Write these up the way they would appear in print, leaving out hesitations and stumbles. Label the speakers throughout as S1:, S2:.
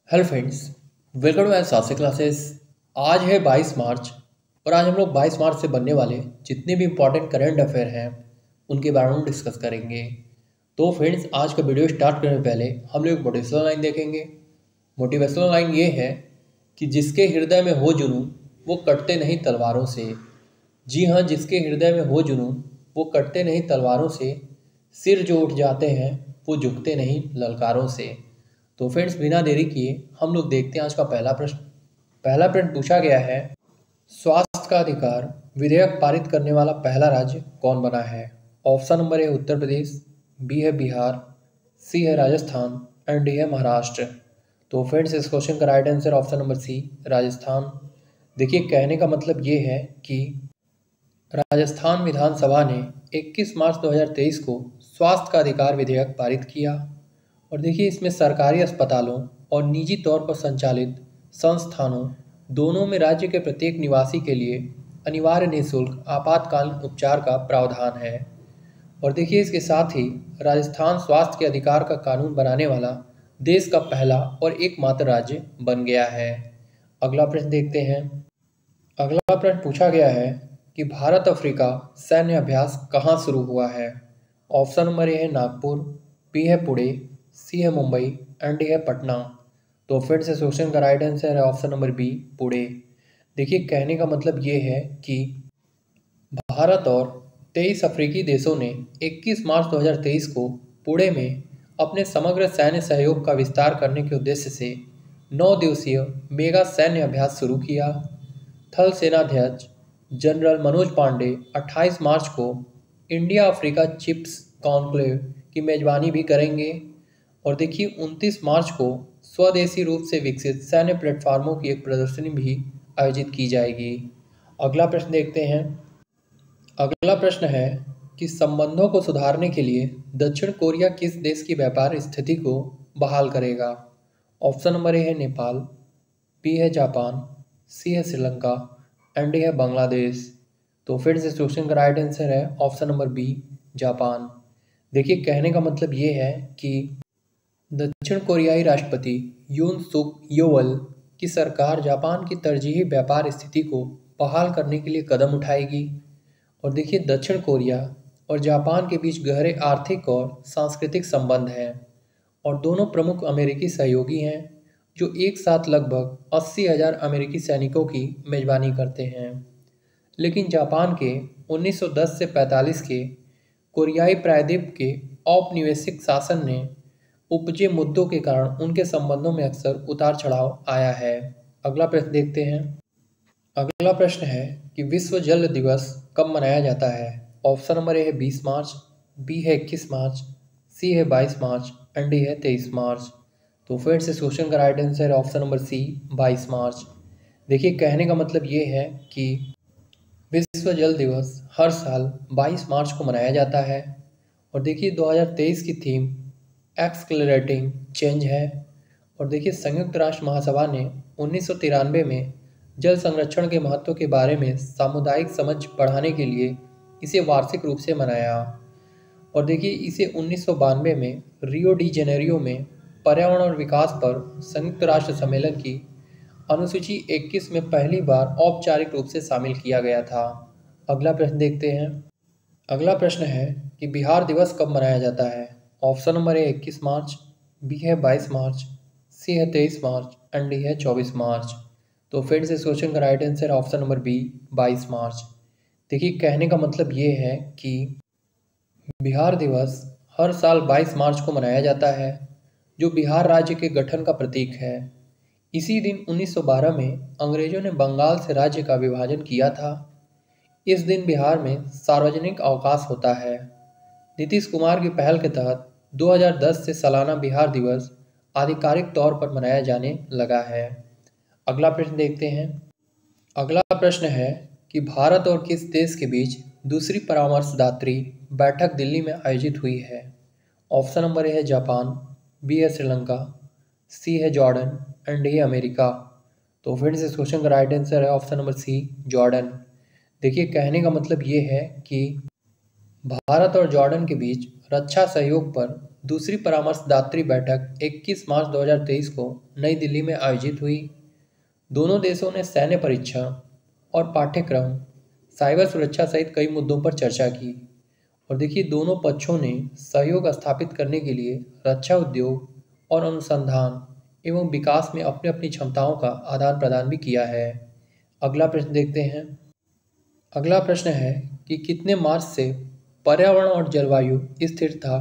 S1: Hello friends, welcome to my सासे classes. आज है 22 मार्च और आज हम लोग 22 मार्च से बनने वाले जितने भी इम्पोर्टेंट करंट अफेयर हैं उनके बारे में डिस्कस करेंगे। तो फ्रेंड्स, आज का वीडियो स्टार्ट करने से पहले हम लोग एक मोटिवेशनल लाइन देखेंगे। मोटिवेशनल लाइन ये है कि जिसके हृदय में हो जुनून वो कटते नहीं तलवारों से। जी हाँ, जिसके हृदय में हो जुनून वो कटते नहीं तलवारों से, सिर जो उठ जाते हैं वो झुकते नहीं ललकारों से। तो फ्रेंड्स, बिना देरी किए हम लोग देखते हैं आज का पहला प्रश्न। पहला प्रश्न पूछा गया है, स्वास्थ्य का अधिकार विधेयक पारित करने वाला पहला राज्य कौन बना है? Option number A Uttar Pradesh, B है बिहार, सी है राजस्थान एंड डी है महाराष्ट्र। तो फ्रेंड्स, इस क्वेश्चन का right answer option number C, Rajasthan. देखिए, कहने का मतलब ये है कि राजस्थान विधानसभा ने 21 मार्च 2023 को स्वास्थ्य का अधिकार विधेयक पारित किया। और देखिए, इसमें सरकारी अस्पतालों और निजी तौर पर संचालित संस्थानों दोनों में राज्य के प्रत्येक निवासी के लिए अनिवार्य निःशुल्क आपातकालीन उपचार का प्रावधान है। और देखिए, इसके साथ ही राजस्थान स्वास्थ्य के अधिकार का कानून बनाने वाला देश का पहला और एकमात्र राज्य बन गया है। अगला प्रश्न देखते हैं। अगला प्रश्न पूछा गया है कि भारत अफ्रीका सैन्य अभ्यास कहाँ शुरू हुआ है? ऑप्शन नंबर ए है नागपुर, बी है पुणे, सी है मुंबई एंड डी है पटना। तो फिर से क्वेश्चन का राइट आंसर है ऑप्शन नंबर बी, पुणे। देखिए, कहने का मतलब ये है कि भारत और 23 अफ्रीकी देशों ने 21 मार्च 2023 को पुणे में अपने समग्र सैन्य सहयोग का विस्तार करने के उद्देश्य से 9 दिवसीय मेगा सैन्य अभ्यास शुरू किया। थल सेनाध्यक्ष जनरल मनोज पांडे 28 मार्च को इंडिया अफ्रीका चिप्स कॉन्क्लेव की मेजबानी भी करेंगे। और देखिए, 29 मार्च को स्वदेशी रूप से विकसित सैन्य प्लेटफार्मों की एक प्रदर्शनी भी आयोजित की जाएगी। अगला प्रश्न देखते हैं। अगला प्रश्न है कि संबंधों को सुधारने के लिए दक्षिण कोरिया किस देश की व्यापार स्थिति को बहाल करेगा? ऑप्शन नंबर ए है नेपाल, बी है जापान, सी है श्रीलंका एंड डी है बांग्लादेश। तो फिर से क्वेश्चन का राइट आंसर है ऑप्शन नंबर बी, जापान। देखिए, कहने का मतलब ये है कि दक्षिण कोरियाई राष्ट्रपति यून सुक योवल की सरकार जापान की तरजीही व्यापार स्थिति को बहाल करने के लिए कदम उठाएगी। और देखिए, दक्षिण कोरिया और जापान के बीच गहरे आर्थिक और सांस्कृतिक संबंध हैं और दोनों प्रमुख अमेरिकी सहयोगी हैं जो एक साथ लगभग 80,000 अमेरिकी सैनिकों की मेजबानी करते हैं। लेकिन जापान के 1910 से 45 के कोरियाई प्रायद्वीप के औपनिवेशिक शासन ने उपजे मुद्दों के कारण उनके संबंधों में अक्सर उतार चढ़ाव आया है। अगला प्रश्न देखते हैं। अगला प्रश्न है कि विश्व जल दिवस कब मनाया जाता है? ऑप्शन नंबर ए है 20 मार्च, बी है 21 मार्च, सी है 22 मार्च एंड डी है 23 मार्च। तो फिर से क्वेश्चन का राइट आंसर है ऑप्शन नंबर सी, 22 मार्च। देखिए, कहने का मतलब ये है कि विश्व जल दिवस हर साल 22 मार्च को मनाया जाता है। और देखिए, 2023 की थीम एक्सक्लरेटिंग चेंज है। और देखिए, संयुक्त राष्ट्र महासभा ने 1993 में जल संरक्षण के महत्व के बारे में सामुदायिक समझ बढ़ाने के लिए इसे वार्षिक रूप से मनाया। और देखिए, इसे 1992 में रियो डी जेनेरियो में पर्यावरण और विकास पर संयुक्त राष्ट्र सम्मेलन की अनुसूची 21 में पहली बार औपचारिक रूप से शामिल किया गया था। अगला प्रश्न देखते हैं। अगला प्रश्न है कि बिहार दिवस कब मनाया जाता है? Option number A 21 March, B है 22 मार्च, सी है 23 मार्च एंड डी है 24 मार्च। तो फिर से क्वेश्चन का right answer option number B, 22 March. देखिए, कहने का मतलब ये है कि बिहार दिवस हर साल 22 मार्च को मनाया जाता है, जो बिहार राज्य के गठन का प्रतीक है। इसी दिन 1912 में अंग्रेजों ने बंगाल से राज्य का विभाजन किया था। इस दिन बिहार में सार्वजनिक अवकाश होता है। नीतीश कुमार की पहल के तहत 2010 से सालाना बिहार दिवस आधिकारिक तौर पर मनाया जाने लगा है। अगला प्रश्न देखते हैं। अगला प्रश्न है कि भारत और किस देश के बीच दूसरी परामर्शदात्री बैठक दिल्ली में आयोजित हुई है? ऑप्शन नंबर ए है जापान, बी है श्रीलंका, सी है जॉर्डन एंड डी है अमेरिका। तो फिर से क्वेश्चन का राइट आंसर है ऑप्शन नंबर सी, जॉर्डन। देखिए, कहने का मतलब ये है कि भारत और जॉर्डन के बीच रक्षा सहयोग पर दूसरी परामर्शदात्री बैठक 21 मार्च 2023 को नई दिल्ली में आयोजित हुई। दोनों देशों ने सैन्य परीक्षा और पाठ्यक्रम, साइबर सुरक्षा सहित कई मुद्दों पर चर्चा की। और देखिए, दोनों पक्षों ने सहयोग स्थापित करने के लिए रक्षा उद्योग और अनुसंधान एवं विकास में अपनी अपनी क्षमताओं का आदान प्रदान भी किया है। अगला प्रश्न देखते हैं। अगला प्रश्न है कि कितने मार्च से पर्यावरण और जलवायु स्थिरता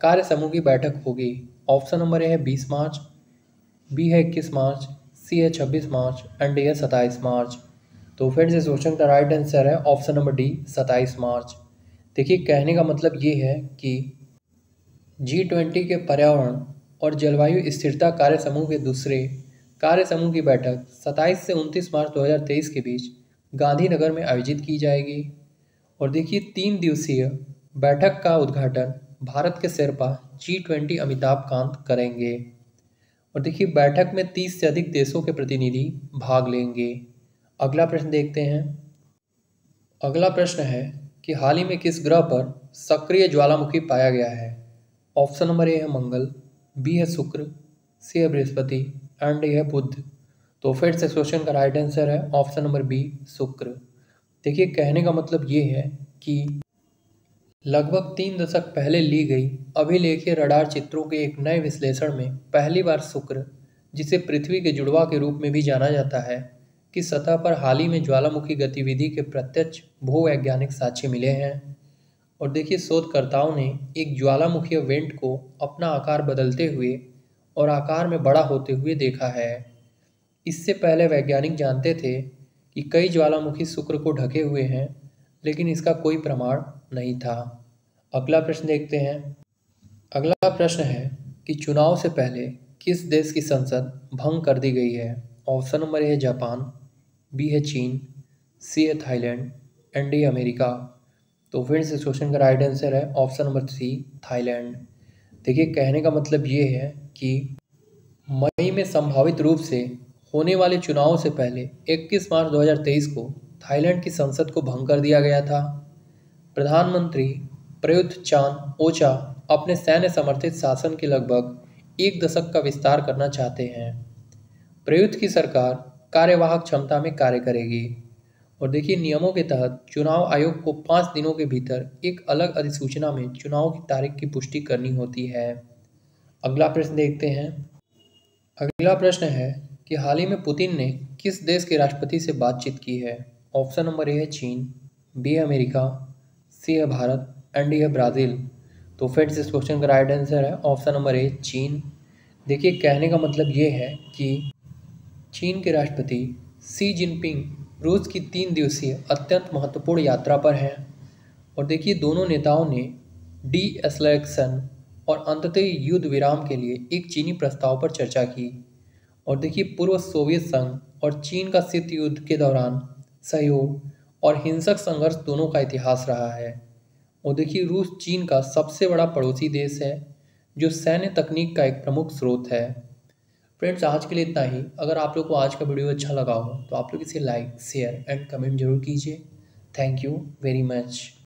S1: कार्य समूह की बैठक होगी। ऑप्शन नंबर ए है 20 मार्च, बी है 21 मार्च, सी है 26 मार्च एंड डी है 27 मार्च। तो फ्रेंड्स, इस क्वेश्चन का राइट आंसर है ऑप्शन नंबर डी 27 मार्च। देखिए, कहने का मतलब ये है कि G20 के पर्यावरण और जलवायु स्थिरता कार्य समूह के दूसरे कार्य समूह की बैठक 27 से 29 मार्च 2023 के बीच गांधीनगर में आयोजित की जाएगी। और देखिए, 3 दिवसीय बैठक का उद्घाटन भारत के शेरपा G20 अमिताभ कांत करेंगे। और देखिए, बैठक में 30 से अधिक देशों के प्रतिनिधि भाग लेंगे। अगला प्रश्न देखते हैं। अगला प्रश्न है कि हाल ही में किस ग्रह पर सक्रिय ज्वालामुखी पाया गया है। ऑप्शन नंबर ए है मंगल, बी है शुक्र, सी है बृहस्पति एंड डी है बुध। तो फिर से क्वेश्चन का राइट आंसर है ऑप्शन नंबर बी शुक्र। देखिए, कहने का मतलब ये है कि लगभग 3 दशक पहले ली गई अभिलेखीय रडार चित्रों के एक नए विश्लेषण में पहली बार शुक्र, जिसे पृथ्वी के जुड़वा के रूप में भी जाना जाता है, की सतह पर हाल ही में ज्वालामुखी गतिविधि के प्रत्यक्ष भूवैज्ञानिक साक्ष्य मिले हैं। और देखिए, शोधकर्ताओं ने एक ज्वालामुखीय वेंट को अपना आकार बदलते हुए और आकार में बड़ा होते हुए देखा है। इससे पहले वैज्ञानिक जानते थे कि कई ज्वालामुखी शुक्र को ढके हुए हैं, लेकिन इसका कोई प्रमाण नहीं था। अगला प्रश्न देखते हैं। अगला प्रश्न है कि चुनाव से पहले किस देश की संसद भंग कर दी गई है। ऑप्शन नंबर ए है जापान, बी है चीन, सी है थाईलैंड एंड डी अमेरिका। तो फिर से क्वेश्चन का राइट आंसर है ऑप्शन नंबर सी थाईलैंड। देखिए, कहने का मतलब ये है कि मई में संभावित रूप से होने वाले चुनावों से पहले 21 मार्च 2023 को थाईलैंड की संसद को भंग कर दिया गया था। प्रधानमंत्री प्रयुत चान ओचा अपने सैन्य समर्थित शासन के लगभग 1 दशक का विस्तार करना चाहते हैं। प्रयुत की सरकार कार्यवाहक क्षमता में कार्य करेगी। और देखिए, नियमों के तहत चुनाव आयोग को 5 दिनों के भीतर एक अलग अधिसूचना में चुनाव की तारीख की पुष्टि करनी होती है। अगला प्रश्न देखते हैं। अगला प्रश्न है कि हाल ही में पुतिन ने किस देश के राष्ट्रपति से बातचीत की है। ऑप्शन नंबर ए है चीन, बी है अमेरिका, सी है भारत एंड डी है ब्राज़ील। तो फ्रेंड्स, इस क्वेश्चन का राइट आंसर है ऑप्शन नंबर ए चीन। देखिए, कहने का मतलब ये है कि चीन के राष्ट्रपति शी जिनपिंग रूस की 3 दिवसीय अत्यंत महत्वपूर्ण यात्रा पर हैं। और देखिए, दोनों नेताओं ने डी एस्केलेशन और अंततः युद्ध विराम के लिए एक चीनी प्रस्ताव पर चर्चा की। और देखिए, पूर्व सोवियत संघ और चीन का शीत युद्ध के दौरान सहयोग और हिंसक संघर्ष दोनों का इतिहास रहा है। और देखिए, रूस चीन का सबसे बड़ा पड़ोसी देश है, जो सैन्य तकनीक का एक प्रमुख स्रोत है। फ्रेंड्स, आज के लिए इतना ही। अगर आप लोग को आज का वीडियो अच्छा लगा हो तो आप लोग इसे लाइक, शेयर एंड कमेंट जरूर कीजिए। Thank you very much.